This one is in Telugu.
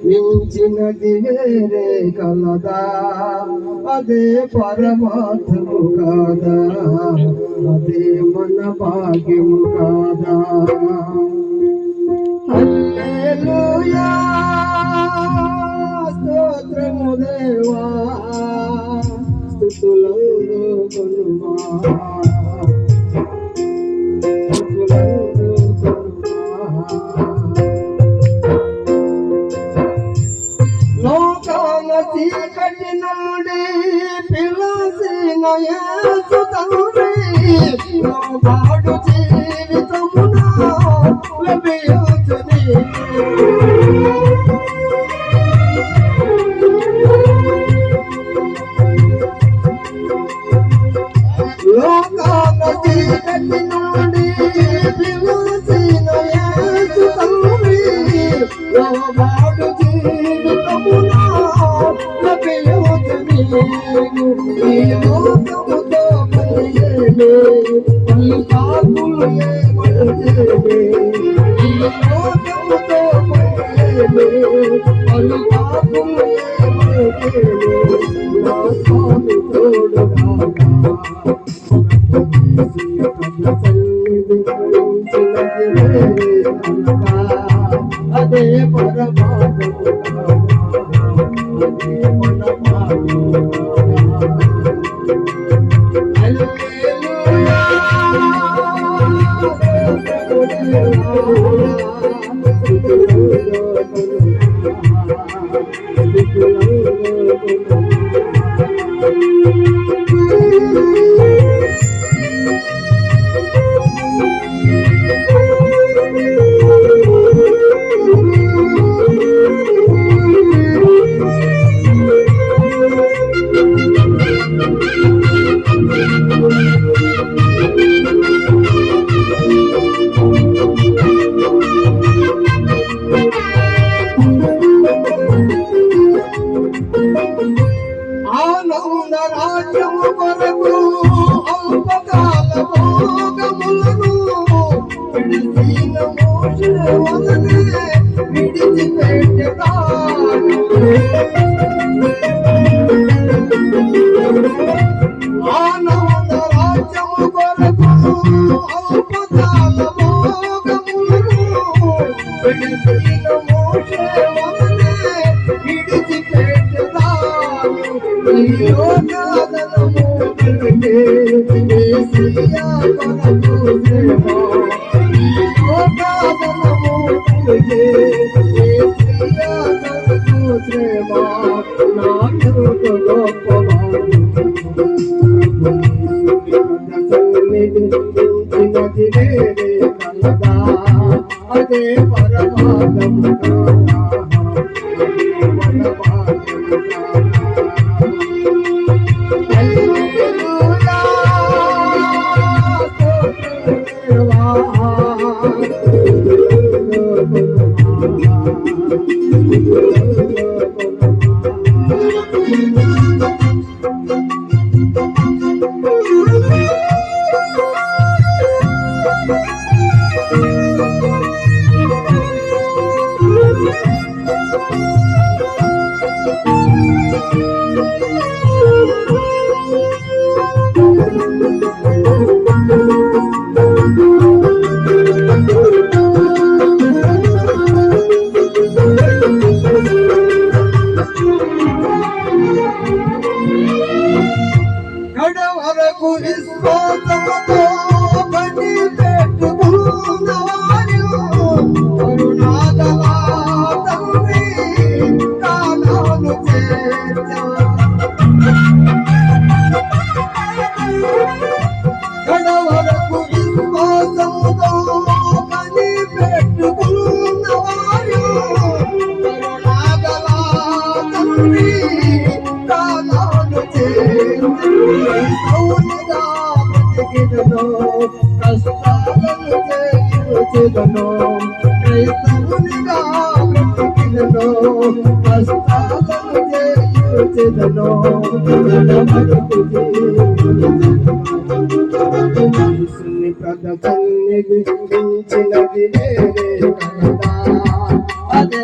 మించినది వేరే కలదా, అదే పరమాత్మము కాదా, అదే మన భాగ్యము కాదా. హల్లెలూయా స్తోత్రము దేవా, స్తుతులందు కొనుమా, చీకటి నుండి పిలసిన యేసు తండ్రి, వాడు జీవితమున లభించుని. లోకాల చీకటి నుండి పిలసిన యేసు తండ్రి, వాడు జీవితమున ఈ లోకముతో పనిచేయలే, పలు కాకులు ఏమనిచేయలే. ఈ లోకముతో పనిచేయలే, పలు కాకులు ఏమనిచేయలే. నా స్వామి తోడుగా అదే పరమాత్మము అదే మన ఆనంద రాజ్యము కొరకు అల్పకాల భోగములను విడిసిన మోషే వలనే విడిచిపెట్టెదా. ఆనంద రాజ్యము కొరకు అల్పకాల భోగములను విడిసిన మోషే వలనే విడిచిపెట్టెదా. యోగాదనము కలిగే యేసయ్యా కొరకు శ్రమ, యోగాదనము కలిగే యేసయ్యా కొరకు శ్రమ. నాకెంత గొప్పవాడు మించినది వేరే కలదా, అదే పరమాత్మము కాదా, అదే మన భాగ్యము కాదా. కడవరకు విశ్వాసముతో పని పెట్టుకున్నవారు కరుణాగల తండ్రి కాలాలు చేర్చారు. కడవరకు విశ్వాసముతో పని పెట్టుకున్నవారు కరుణాగల తండ్రి కాలాలు అవునుగా బ్రతికిదను, కష్టాలను జయించెదను. క్రైస్తవునిగా బ్రతికిదను, కష్టాలను జయించెదను. యేసుని పద సన్నిధి మించినది వేరే కలదా, అదే